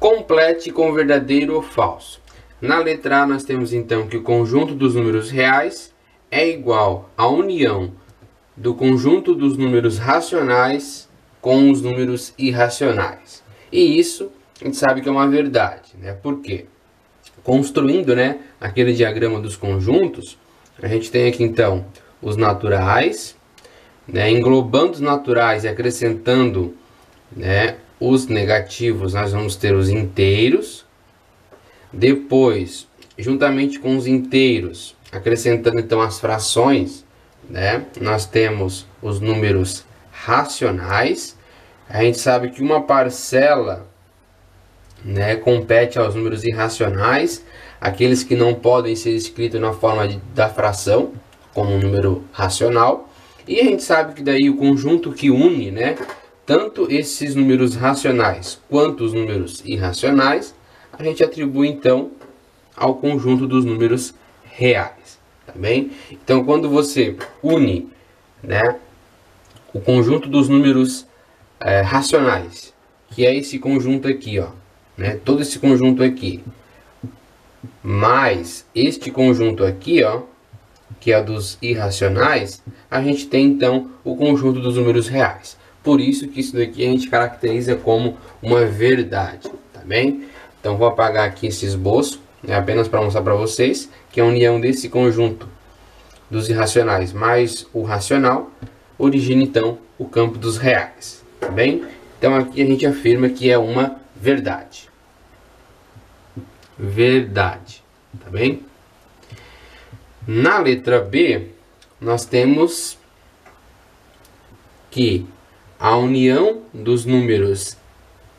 Complete com verdadeiro ou falso. Na letra A nós temos então que o conjunto dos números reais é igual à união do conjunto dos números racionais com os números irracionais. E isso a gente sabe que é uma verdade, né? Por quê? Construindo, né, aquele diagrama dos conjuntos, a gente tem aqui então os naturais, né, englobando os naturais e acrescentando, né, os negativos, nós vamos ter os inteiros. Depois, juntamente com os inteiros, acrescentando então as frações, né, nós temos os números racionais. A gente sabe que uma parcela, né, compete aos números irracionais, aqueles que não podem ser escritos na forma da fração, como um número racional. E a gente sabe que daí o conjunto que une, né, tanto esses números racionais quanto os números irracionais, a gente atribui então ao conjunto dos números reais, tá bem? Então quando você une, né, o conjunto dos números racionais, que é esse conjunto aqui, ó, né, todo esse conjunto aqui, mais este conjunto aqui, ó, que é dos irracionais, a gente tem então o conjunto dos números reais. Por isso que isso daqui a gente caracteriza como uma verdade, tá bem? Então vou apagar aqui esse esboço, né, apenas para mostrar para vocês que a união desse conjunto dos irracionais mais o racional origina então o campo dos reais, tá bem? Então aqui a gente afirma que é uma verdade. Verdade, tá bem? Na letra B, nós temos que a união dos números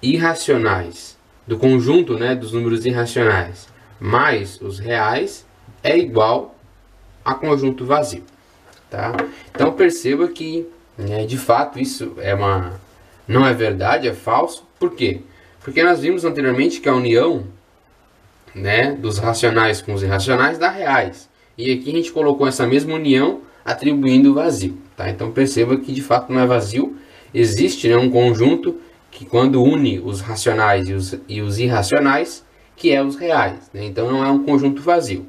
irracionais, do conjunto, né, dos números irracionais, mais os reais, é igual a conjunto vazio, tá? Então perceba que, né, de fato, isso não é verdade, é falso. Por quê? Porque nós vimos anteriormente que a união, né, dos racionais com os irracionais dá reais. E aqui a gente colocou essa mesma união atribuindo vazio, tá? Então perceba que de fato não é vazio. Existe, né, um conjunto que quando une os racionais e os irracionais, que é os reais, né? Então não é um conjunto vazio.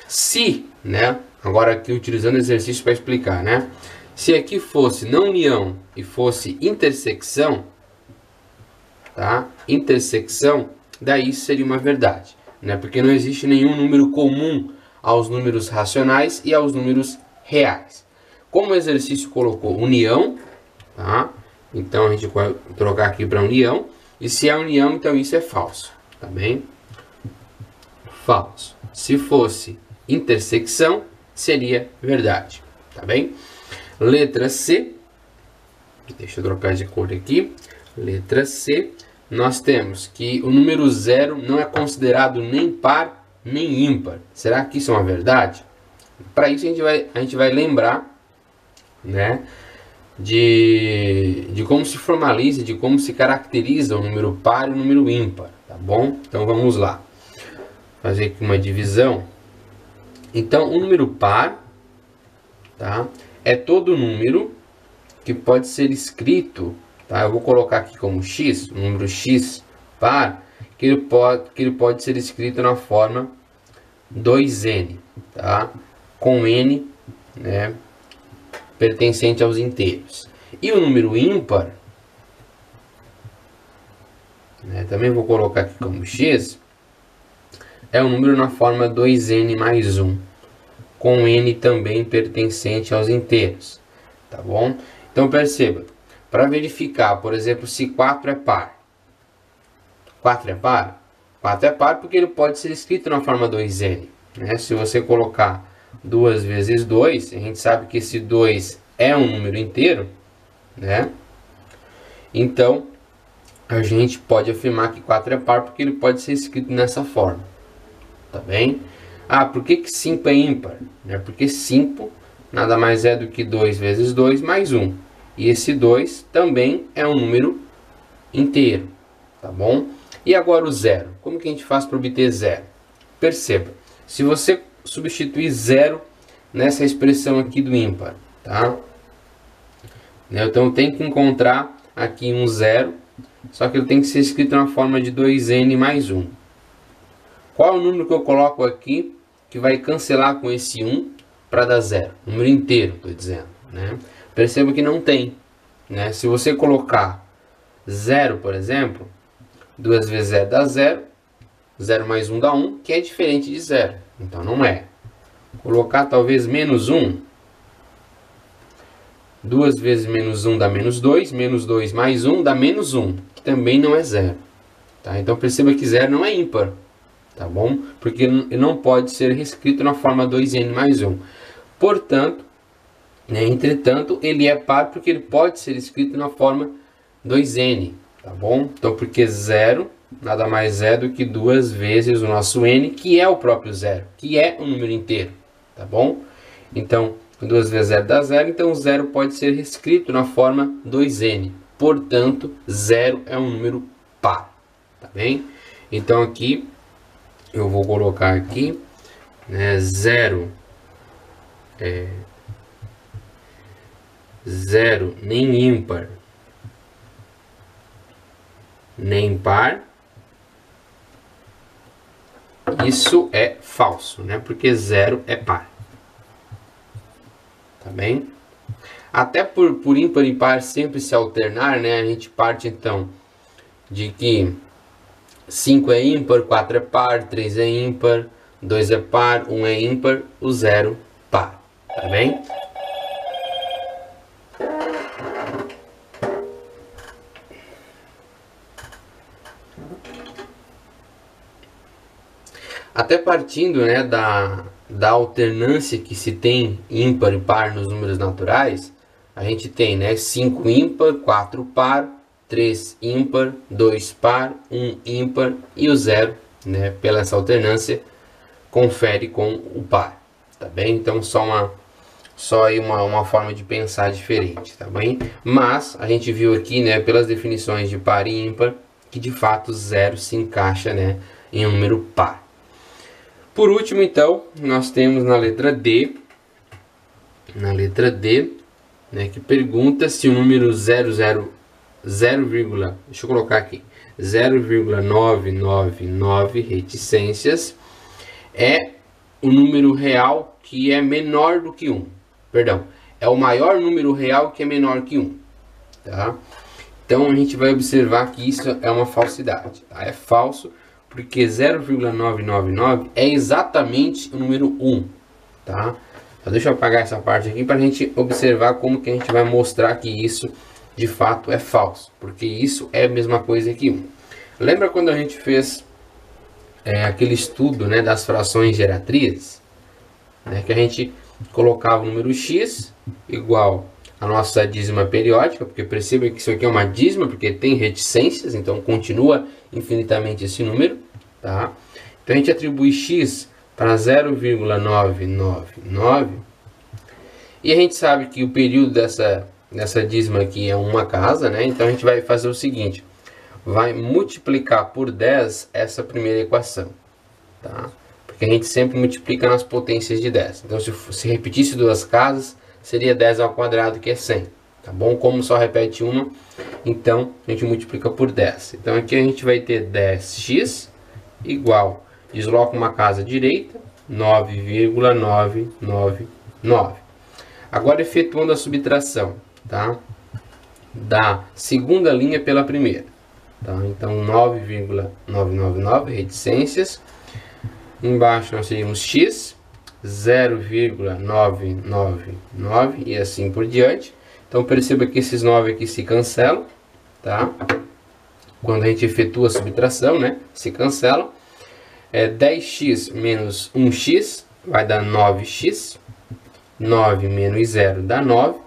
Se, né, agora aqui utilizando exercício para explicar, né? Se aqui fosse não união e fosse intersecção, tá? Intersecção, daí isso seria uma verdade, né? Porque não existe nenhum número comum aos números racionais e aos números reais. Como o exercício colocou união, tá? Então a gente vai trocar aqui para união. E se é união, então isso é falso, tá bem? Falso. Se fosse intersecção, seria verdade, tá bem? Letra C. Deixa eu trocar de cor aqui. Letra C. Nós temos que o número 0 não é considerado nem par nem ímpar. Será que isso é uma verdade? Para isso a gente vai lembrar, né, de como se formaliza, de como se caracteriza o número par e o número ímpar, tá bom? Então vamos lá. Fazer aqui uma divisão. Então o número par, tá, é todo número que pode ser escrito, tá? Eu vou colocar aqui como x, o número x par, que ele pode ser escrito na forma 2n, tá? Com n, né, pertencente aos inteiros. E o número ímpar, né, também vou colocar aqui como x, é o número na forma 2n mais 1, com n também pertencente aos inteiros, tá bom? Então perceba, para verificar, por exemplo, se 4 é par. 4 é par? 4 é par porque ele pode ser escrito na forma 2n, né? Se você colocar 2 vezes 2, a gente sabe que esse 2 é um número inteiro, né? Então, a gente pode afirmar que 4 é par porque ele pode ser escrito nessa forma, tá bem? Ah, por que 5 é ímpar? É porque 5 nada mais é do que 2 vezes 2 mais 1. E esse 2 também é um número inteiro, tá bom? E agora o zero. Como que a gente faz para obter zero? Perceba, se você substituir zero nessa expressão aqui do ímpar, tá? Então tem que encontrar aqui um zero só que ele tem que ser escrito na forma de 2n mais 1. Qual é o número que eu coloco aqui que vai cancelar com esse 1 para dar 0? Número inteiro, estou dizendo, né? Perceba que não tem, né? Se você colocar 0, por exemplo, 2 vezes 0 dá 0, 0 mais 1 dá 1, que é diferente de 0, então não é. Colocar talvez menos 1, 2 vezes menos 1 dá menos 2 mais 1 dá menos 1, que também não é 0. Tá? Então perceba que 0 não é ímpar, tá bom? Porque ele não pode ser reescrito na forma 2n mais 1. Portanto, né, entretanto, ele é par porque ele pode ser escrito na forma 2n, tá bom? Então, porque 0 nada mais é do que 2 vezes o nosso n, que é o próprio 0, que é um número inteiro, tá bom? Então, 2 vezes 0 dá 0, então 0 pode ser reescrito na forma 2n. Portanto, 0 é um número par, tá bem? Então aqui, eu vou colocar aqui, né, 0 nem ímpar, nem par. Isso é falso, né? Porque 0 é par. Tá bem? Até por ímpar e par sempre se alternar, né? A gente parte então de que 5 é ímpar, 4 é par, 3 é ímpar, 2 é par, 1 é ímpar, o 0 par. Tá bem? Até partindo, né, da alternância que se tem ímpar e par nos números naturais, a gente tem, né, 5 ímpar, 4 par, 3 ímpar, 2 par, 1 ímpar e o 0, né, pela essa alternância, confere com o par, tá bem? Então só aí uma forma de pensar diferente, tá bem? Mas a gente viu aqui, né, pelas definições de par e ímpar, que de fato 0 se encaixa, né, em um número par. Por último, então, nós temos na letra D, né, que pergunta se o número 0,999 reticências é o número real que é menor do que 1. Perdão, é o maior número real que é menor que 1. Tá? Então a gente vai observar que isso é uma falsidade. Tá? É falso, porque 0,999 é exatamente o número 1. Tá? Então, deixa eu apagar essa parte aqui para a gente observar como que a gente vai mostrar que isso de fato é falso. Porque isso é a mesma coisa que 1. Lembra quando a gente fez aquele estudo, né, das frações geratrizes? Né, que a gente colocava o número x igual a nossa dízima periódica, porque perceba que isso aqui é uma dízima, porque tem reticências, então continua infinitamente esse número, tá? Então a gente atribui x para 0,999 e a gente sabe que o período dessa dízima aqui é uma casa, né? Então a gente vai fazer o seguinte, vai multiplicar por 10 essa primeira equação, tá? Porque a gente sempre multiplica nas potências de 10. Então se repetisse duas casas, seria 10 ao quadrado, que é 100. Tá bom? Como só repete uma, então a gente multiplica por 10. Então aqui a gente vai ter 10x igual, desloca uma casa direita, 9,999. Agora efetuando a subtração, tá? Da segunda linha pela primeira. Tá? Então 9,999 reticências. Embaixo nós teríamos x, 0,999 e assim por diante. Então perceba que esses 9 aqui se cancelam, tá? Quando a gente efetua a subtração, né? Se cancelam. 10x menos 1x vai dar 9x. 9 menos 0 dá 9.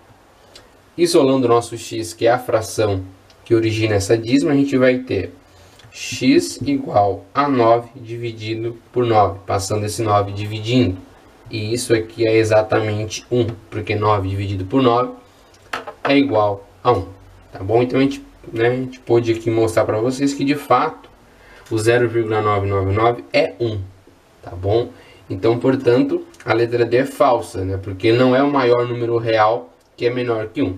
Isolando o nosso x, que é a fração que origina essa dízima, a gente vai ter x igual a 9 dividido por 9, passando esse 9 dividindo. E isso aqui é exatamente 1, porque 9 dividido por 9 é igual a 1. Tá bom? Então a gente pôde aqui mostrar para vocês que de fato o 0,999 é 1. Tá bom? Então, portanto, a letra D é falsa, né? Porque não é o maior número real que é menor que 1.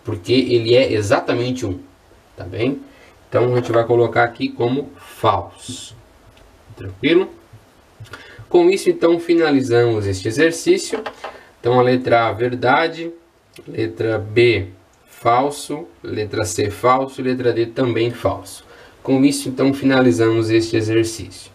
Porque ele é exatamente 1. Tá bem? Então a gente vai colocar aqui como falso. Tranquilo? Com isso, então, finalizamos este exercício. Então, a letra A, verdade. Letra B, falso. Letra C, falso. Letra D, também falso. Com isso, então, finalizamos este exercício.